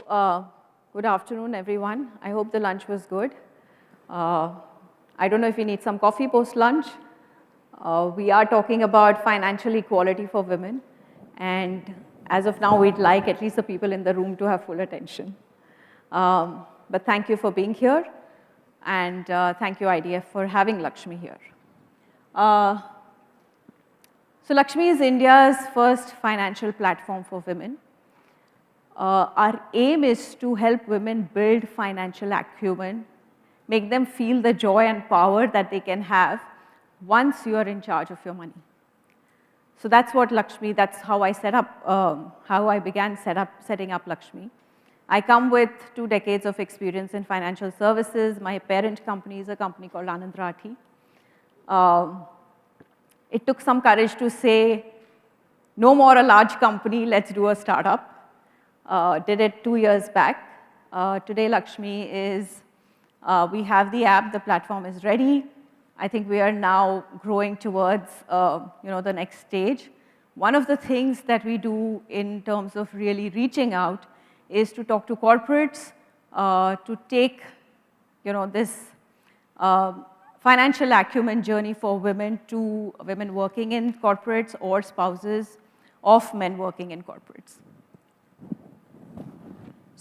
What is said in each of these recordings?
Good afternoon, everyone. I hope the lunch was good. I don't know if you need some coffee post-lunch. We are talking about financial equality for women. And as of now, we'd like at least the people in the room to have full attention. But thank you for being here. And thank you, IDF, for having Lakshmi here. So Lakshmi is India's first financial platform for women. Our aim is to help women build financial acumen, make them feel the joy and power that they can have once you are in charge of your money. So that's what Lakshmi, that's how I set up, how I began setting up Lakshmi. I come with 2 decades of experience in financial services. My parent company is a company called Anand Rathi. It took some courage to say, no more a large company, let's do a startup. Did it 2 years back. Today, Lakshmi is, we have the app, the platform is ready. I think we are now growing towards the next stage. One of the things that we do in terms of really reaching out is to talk to corporates, to take this financial acumen journey for women to women working in corporates or spouses of men working in corporates.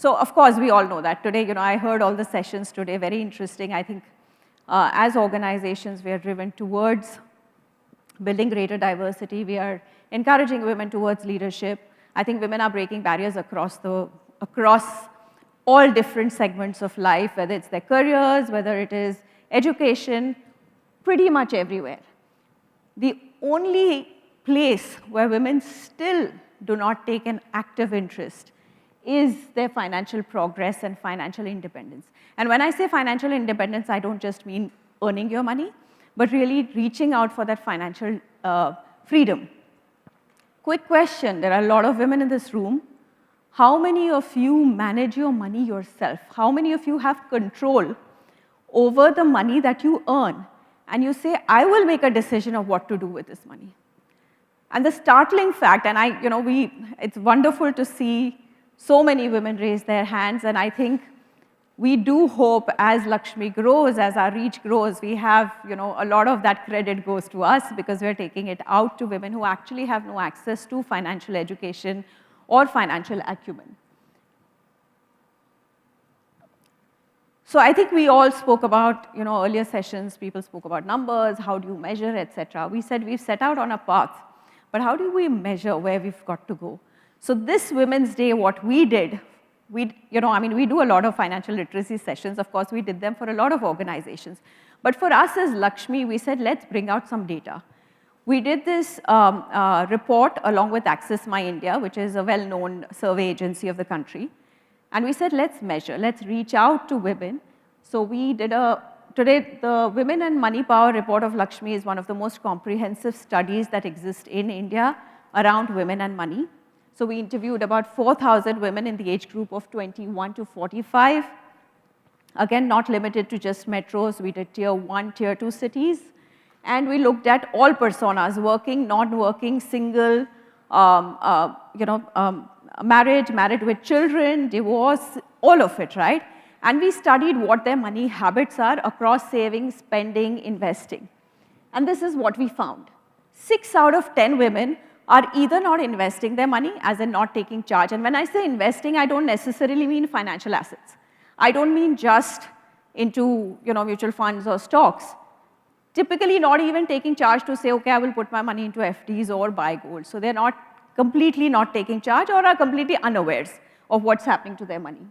So, of course, we all know that. Today, I heard all the sessions today, very interesting. I think as organizations, we are driven towards building greater diversity. We are encouraging women towards leadership. I think women are breaking barriers across all different segments of life, whether it's their careers, whether it is education, pretty much everywhere. The only place where women still do not take an active interest is their financial progress and financial independence. And when I say financial independence, I don't just mean earning your money, but really reaching out for that financial freedom. Quick question, there are a lot of women in this room. How many of you manage your money yourself? How many of you have control over the money that you earn? And you say, I will make a decision of what to do with this money. And the startling fact, and it's wonderful to see so many women raise their hands, and I think we do hope as Lakshmi grows, as our reach grows, we have, a lot of that credit goes to us because we're taking it out to women who actually have no access to financial education or financial acumen. So I think we all spoke about, earlier sessions, people spoke about numbers, how do you measure, etc. We said we've set out on a path, but how do we measure where we've got to go? So this Women's Day, what we did, we do a lot of financial literacy sessions. Of course, we did them for a lot of organizations. But for us as Lakshmi, we said, let's bring out some data. We did this report along with Access My India, which is a well-known survey agency of the country. And we said, let's measure, let's reach out to women. So we did today, the Women and Money Power report of Lakshmi is one of the most comprehensive studies that exist in India around women and money. So we interviewed about 4,000 women in the age group of 21 to 45. Again, not limited to just metros. We did tier 1, tier 2 cities. And we looked at all personas, working, non-working, single, married, married with children, divorce, all of it, right? And we studied what their money habits are across saving, spending, investing. And this is what we found. 6 out of 10 women are either not investing their money, as in not taking charge. And when I say investing, I don't necessarily mean financial assets. I don't mean just into mutual funds or stocks. Typically not even taking charge to say, okay, I will put my money into FDs or buy gold. So they're not completely not taking charge or are completely unawares of what's happening to their money.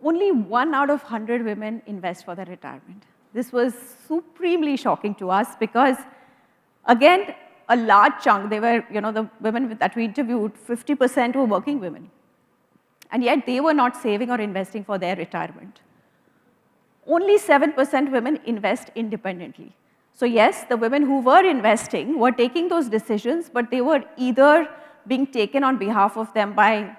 Only 1 out of 100 women invest for their retirement. This was supremely shocking to us because, again, a large chunk, they were, the women that we interviewed, 50% were working women. And yet they were not saving or investing for their retirement. Only 7% women invest independently. So yes, the women who were investing were taking those decisions, but they were either being taken on behalf of them by,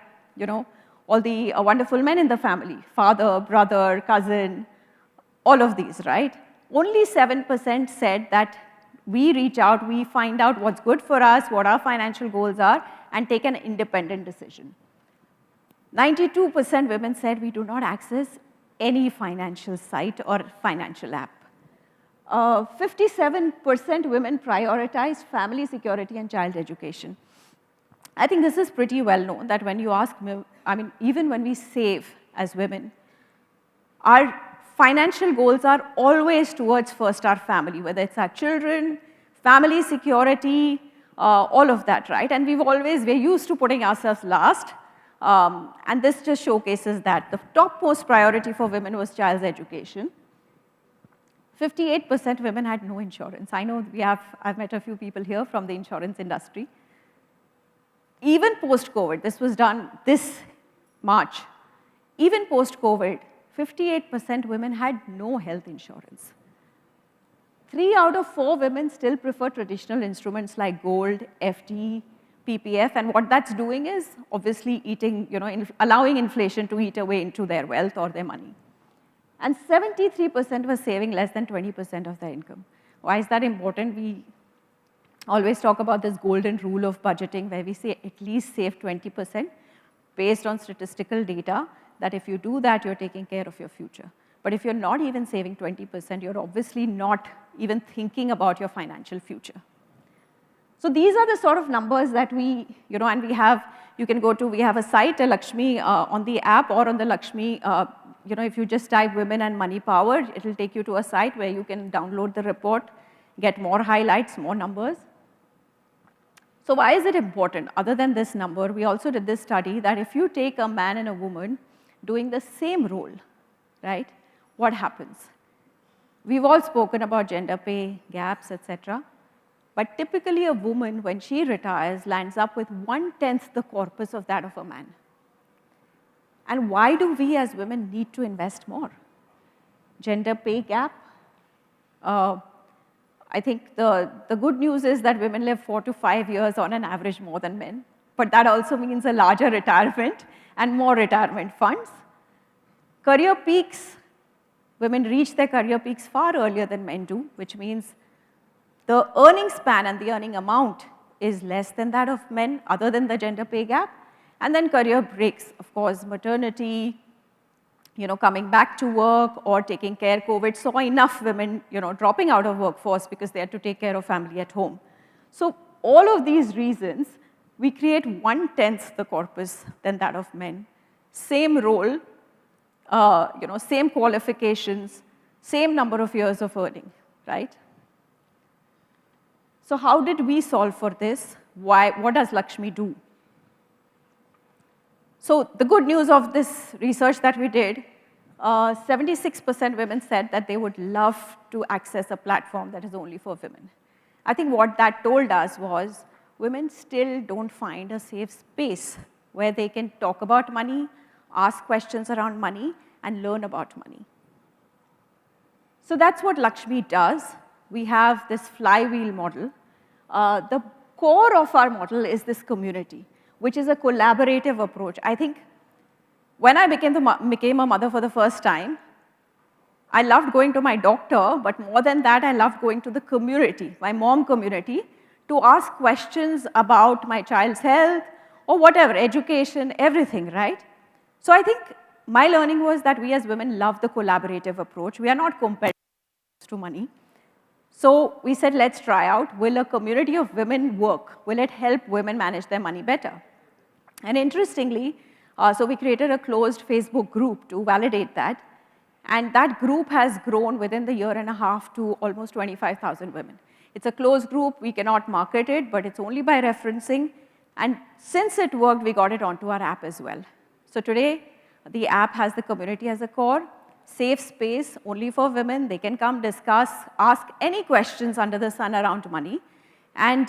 all the wonderful men in the family, father, brother, cousin, all of these, right? Only 7% said that we reach out, we find out what's good for us, what our financial goals are, and take an independent decision. 92% women said we do not access any financial site or financial app. 57% women prioritize family security and child education. I think this is pretty well known that when you ask, even when we save as women, our financial goals are always towards first our family, whether it's our children, family security, all of that, right? And we're used to putting ourselves last. And this just showcases that the topmost priority for women was child's education. 58% women had no insurance. I know I've met a few people here from the insurance industry. Even post-COVID, this was done this March, even post-COVID, 58% women had no health insurance. 3 out of 4 women still prefer traditional instruments like gold, FD, PPF, and what that's doing is obviously allowing inflation to eat away into their wealth or their money. And 73% were saving less than 20% of their income. Why is that important? We always talk about this golden rule of budgeting where we say at least save 20% based on statistical data, that if you do that, you're taking care of your future. But if you're not even saving 20%, you're obviously not even thinking about your financial future. So these are the sort of numbers that we have a site, a Lakshmi, on the app or on the Lakshmi, if you just type women and money power, it'll take you to a site where you can download the report, get more highlights, more numbers. So why is it important? Other than this number, we also did this study that if you take a man and a woman doing the same role, right, what happens? We've all spoken about gender pay gaps, etc. But typically a woman, when she retires, lands up with 1/10 the corpus of that of a man. And why do we as women need to invest more? Gender pay gap. I think the good news is that women live 4 to 5 years on an average more than men. But that also means a larger retirement and more retirement funds. Career peaks. Women reach their career peaks far earlier than men do, which means the earning span and the earning amount is less than that of men, other than the gender pay gap. And then career breaks, of course, maternity, coming back to work or taking care. COVID saw enough women, dropping out of workforce because they had to take care of family at home. So all of these reasons, we create 1/10 the corpus than that of men. Same role, same qualifications, same number of years of earning, right? So how did we solve for this? What does Lakshmi do? So the good news of this research that we did, 76% women said that they would love to access a platform that is only for women. I think what that told us was women still don't find a safe space where they can talk about money, ask questions around money, and learn about money. So that's what Lakshmi does. We have this flywheel model. The core of our model is this community, which is a collaborative approach. I think when I became a mother for the first time, I loved going to my doctor, but more than that, I loved going to the community, my mom community, to ask questions about my child's health or whatever, education, everything, right? So I think my learning was that we as women love the collaborative approach. We are not competitors to money. So we said, let's try out, will a community of women work? Will it help women manage their money better? And interestingly, so we created a closed Facebook group to validate that. And that group has grown within the year and a half to almost 25,000 women. It's a closed group, we cannot market it, but it's only by referencing. And since it worked, we got it onto our app as well. So today, the app has the community as a core, safe space only for women. They can come discuss, ask any questions under the sun around money. And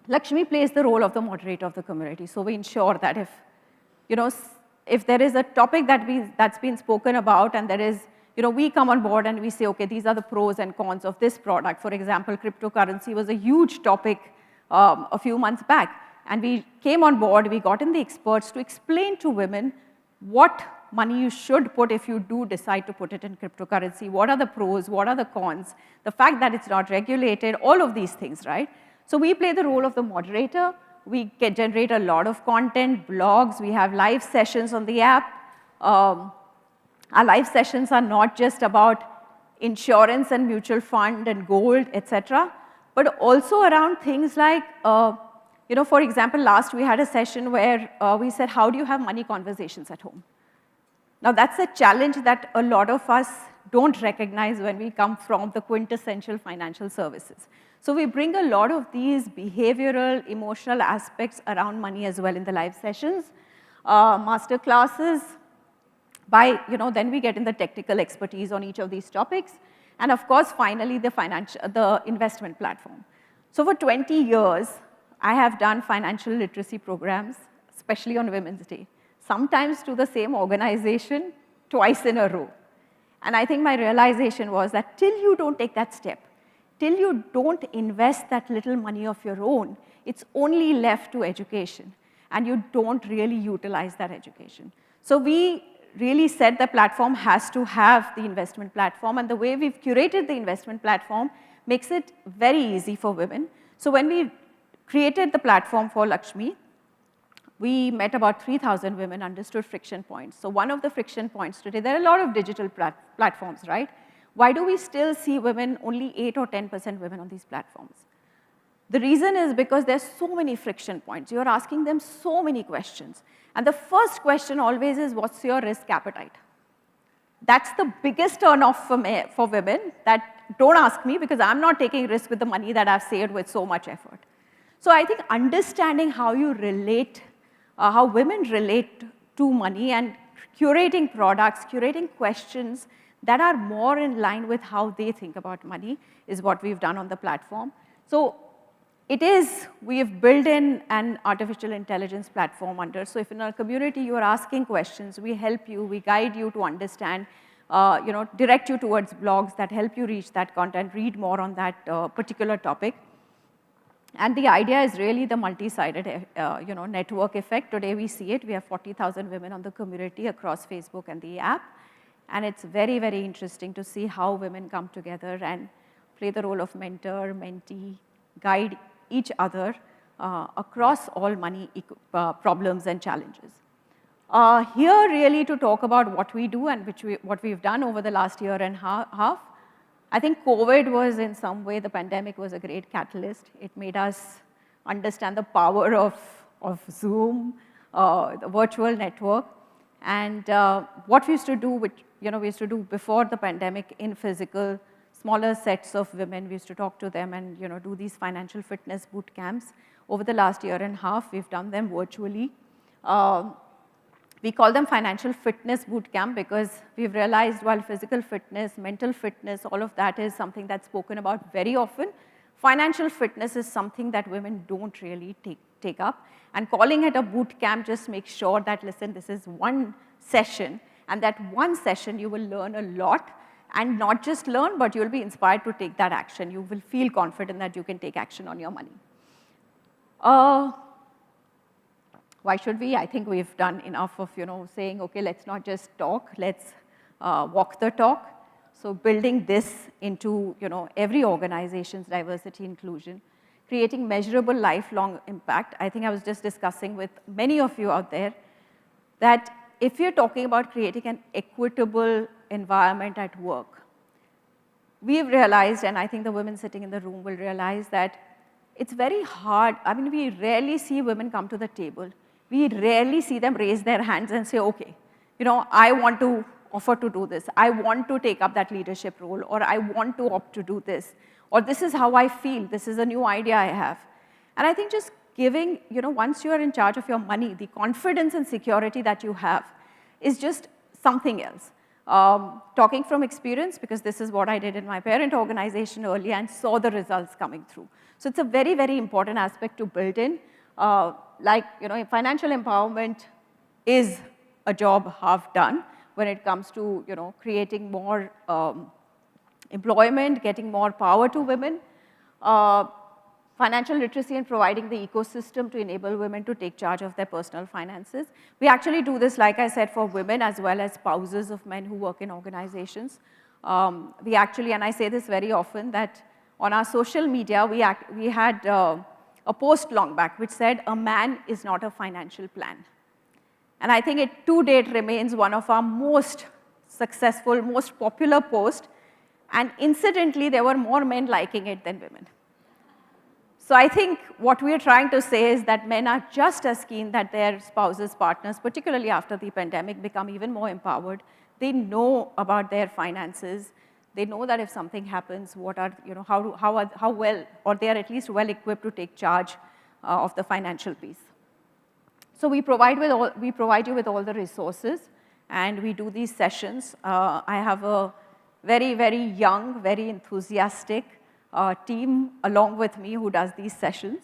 Lakshmi plays the role of the moderator of the community. So we ensure that if there is a topic that's been spoken about and there is, we come on board and we say, okay, these are the pros and cons of this product. For example, cryptocurrency was a huge topic a few months back. And we came on board, we got in the experts to explain to women what money you should put if you do decide to put it in cryptocurrency. What are the pros, what are the cons, the fact that it's not regulated, all of these things, right? So we play the role of the moderator. We generate a lot of content, blogs, we have live sessions on the app. Our live sessions are not just about insurance and mutual fund and gold, etc., but also around things like, for example, last we had a session where we said, how do you have money conversations at home? Now, that's a challenge that a lot of us don't recognize when we come from the quintessential financial services. So we bring a lot of these behavioral, emotional aspects around money as well in the live sessions, master classes. Then we get in the technical expertise on each of these topics. And of course, finally, the investment platform. So for 20 years, I have done financial literacy programs, especially on Women's Day, sometimes to the same organization, twice in a row. And I think my realization was that till you don't take that step, till you don't invest that little money of your own, it's only left to education, and you don't really utilize that education. So we really said the platform has to have the investment platform, and the way we've curated the investment platform makes it very easy for women. So when we created the platform for Lakshmi, we met about 3,000 women, understood friction points. So one of the friction points today, there are a lot of digital platforms, right? Why do we still see women, only 8 or 10% women on these platforms? The reason is because there's so many friction points. You're asking them so many questions. And the first question always is, what's your risk appetite? That's the biggest turnoff for women, that don't ask me because I'm not taking risk with the money that I've saved with so much effort. So I think understanding how you relate, how women relate to money and curating products, curating questions that are more in line with how they think about money is what we've done on the platform. So we have built in an artificial intelligence platform under. So if in our community you are asking questions, we help you, we guide you to understand, direct you towards blogs that help you reach that content, read more on that particular topic. And the idea is really the multi-sided, network effect. Today we see it. We have 40,000 women on the community across Facebook and the app. And it's very, very interesting to see how women come together and play the role of mentor, mentee, guide each other across all money problems and challenges. Here really to talk about what we do and what we've done over the last year and a half. I think COVID was in some way, the pandemic was a great catalyst. It made us understand the power of Zoom, the virtual network. And what we used to do, we used to do before the pandemic in physical, smaller sets of women, we used to talk to them and do these financial fitness boot camps. Over the last year and a half, we've done them virtually. We call them financial fitness boot camp because we've realized while physical fitness, mental fitness, all of that is something that's spoken about very often, financial fitness is something that women don't really take up. And calling it a boot camp just makes sure that, listen, this is one session, and that one session you will learn a lot, and not just learn, but you'll be inspired to take that action. You will feel confident that you can take action on your money. Why should we? I think we've done enough of, saying, okay, let's not just talk, let's walk the talk. So building this into, every organization's diversity inclusion, creating measurable lifelong impact. I think I was just discussing with many of you out there that if you're talking about creating an equitable environment at work, we've realized, and I think the women sitting in the room will realize that it's very hard. I mean, we rarely see women come to the table. We rarely see them raise their hands and say, okay, I want to offer to do this. I want to take up that leadership role, or I want to opt to do this, or this is how I feel. This is a new idea I have. And I think just giving, once you are in charge of your money, the confidence and security that you have is just something else. Talking from experience, because this is what I did in my parent organization earlier and saw the results coming through. So it's a very, very important aspect to build in. Financial empowerment is a job half done when it comes to, creating more employment, getting more power to women. Financial literacy and providing the ecosystem to enable women to take charge of their personal finances. We actually do this, like I said, for women as well as spouses of men who work in organizations. We actually, and I say this very often, that on our social media, we had a post long back, which said, "A man is not a financial plan." And I think it to date remains one of our most successful, most popular posts. And incidentally, there were more men liking it than women. So I think what we are trying to say is that men are just as keen that their spouses, partners, particularly after the pandemic, become even more empowered. They know about their finances. They know that if something happens, what are, how well, or they are at least well equipped to take charge of the financial piece. So we provide you with all the resources, and we do these sessions. I have a very, very young, very enthusiastic team along with me who does these sessions.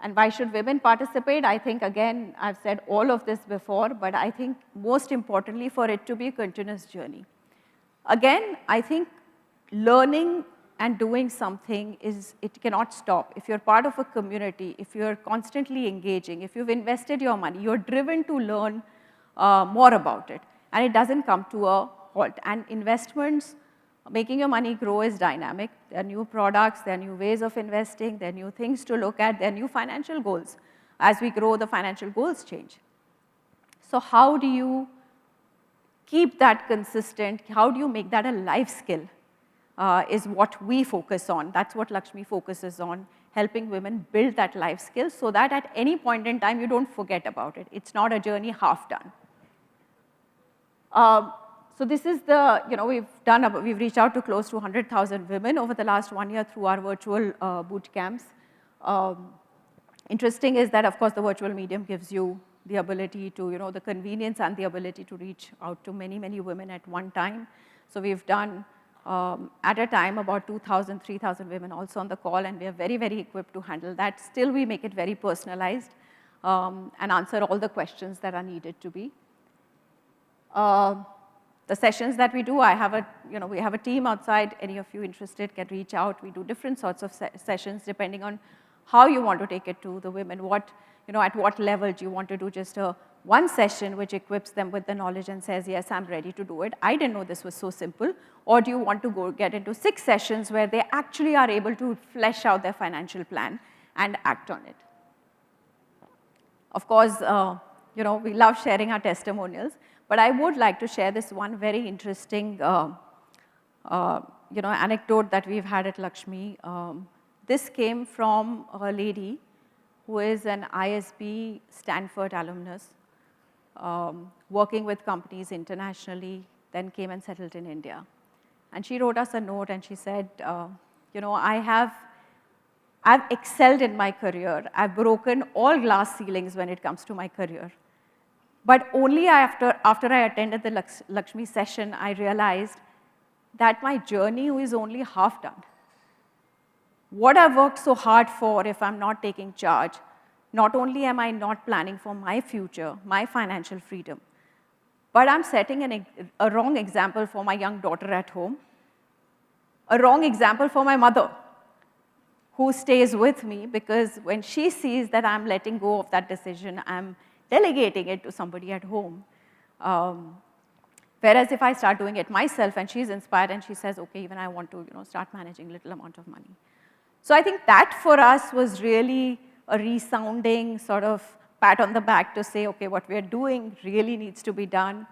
And why should women participate? I think, again, I've said all of this before, but I think most importantly for it to be a continuous journey. Again, I think learning and doing something it cannot stop. If you're part of a community, if you're constantly engaging, if you've invested your money, you're driven to learn more about it. And it doesn't come to a halt. And investments, making your money grow is dynamic. There are new products, there are new ways of investing, there are new things to look at, there are new financial goals. As we grow, the financial goals change. So how do you keep that consistent? How do you make that a life skill? Is what we focus on. That's what Lakshmi focuses on, helping women build that life skill so that at any point in time you don't forget about it. It's not a journey half done. So this is the, we've reached out to close to 100,000 women over the last 1 year through our virtual boot camps. Interesting is that, of course, the virtual medium gives you the ability to, the convenience and the ability to reach out to many, many women at one time. So we've done, at a time, about 2,000, 3,000 women also on the call, and we are very, very equipped to handle that. Still, we make it very personalized and answer all the questions that are needed to be. The sessions that we do, we have a team outside. Any of you interested can reach out. We do different sorts of sessions depending on how you want to take it to the women. At what level do you want to do just one session which equips them with the knowledge and says, yes, I'm ready to do it. I didn't know this was so simple. Or do you want to get into 6 sessions where they actually are able to flesh out their financial plan and act on it? Of course, we love sharing our testimonials. But I would like to share this one very interesting anecdote that we've had at Lakshmi. This came from a lady who is an ISB Stanford alumnus, working with companies internationally, then came and settled in India. And she wrote us a note and she said, I've excelled in my career. I've broken all glass ceilings when it comes to my career. But only after I attended the Lakshmi session, I realized that my journey is only half done. What I've worked so hard for, if I'm not taking charge, not only am I not planning for my future, my financial freedom, but I'm setting a wrong example for my young daughter at home, a wrong example for my mother, who stays with me, because when she sees that I'm letting go of that decision, I'm delegating it to somebody at home. Whereas if I start doing it myself and she's inspired and she says, okay, even I want to start managing a little amount of money. So I think that for us was really a resounding sort of pat on the back to say, okay, what we're doing really needs to be done.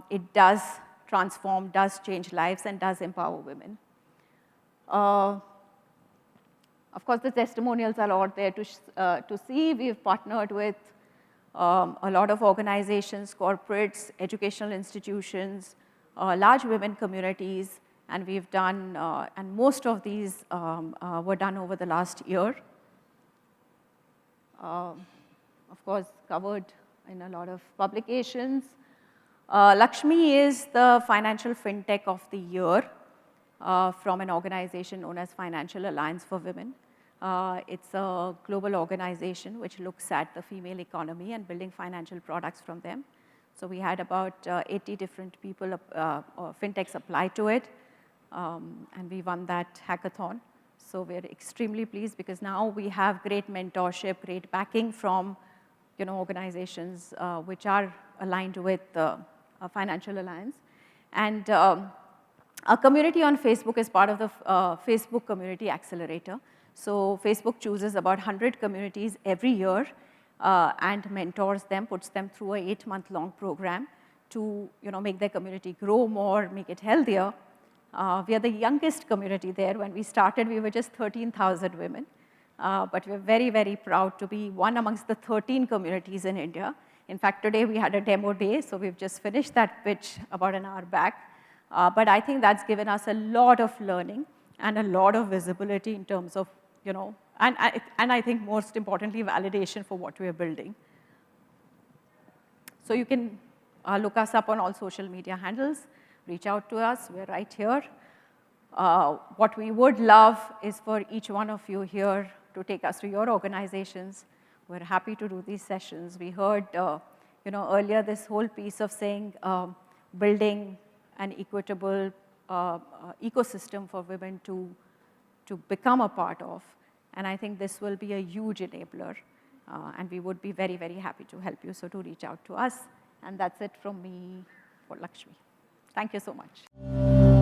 It does transform, does change lives, and does empower women. Of course, the testimonials are out there to see. We've partnered with a lot of organizations, corporates, educational institutions, large women communities, and we've done, and most of these were done over the last year. Of course, covered in a lot of publications. Lakshmi is the financial fintech of the year from an organization known as Financial Alliance for Women. It's a global organization which looks at the female economy and building financial products from them. So we had about 80 different people, fintechs apply to it, and we won that hackathon. So we're extremely pleased because now we have great mentorship, great backing from organizations which are aligned with a Financial Alliance. And our community on Facebook is part of the Facebook Community Accelerator. So Facebook chooses about 100 communities every year and mentors them, puts them through a 8-month-long program to make their community grow more, make it healthier. We are the youngest community there. When we started, we were just 13,000 women. But we're very, very proud to be one amongst the 13 communities in India. In fact, today we had a demo day, so we've just finished that pitch about an hour back. But I think that's given us a lot of learning and a lot of visibility in terms of, and I think most importantly, validation for what we are building. So you can look us up on all social media handles, reach out to us, we're right here. What we would love is for each one of you here to take us to your organizations. We're happy to do these sessions. We heard, earlier this whole piece of saying building an equitable ecosystem for women to become a part of. And I think this will be a huge enabler. And we would be very, very happy to help you. So do reach out to us. And that's it from me for Lakshmi. Thank you so much.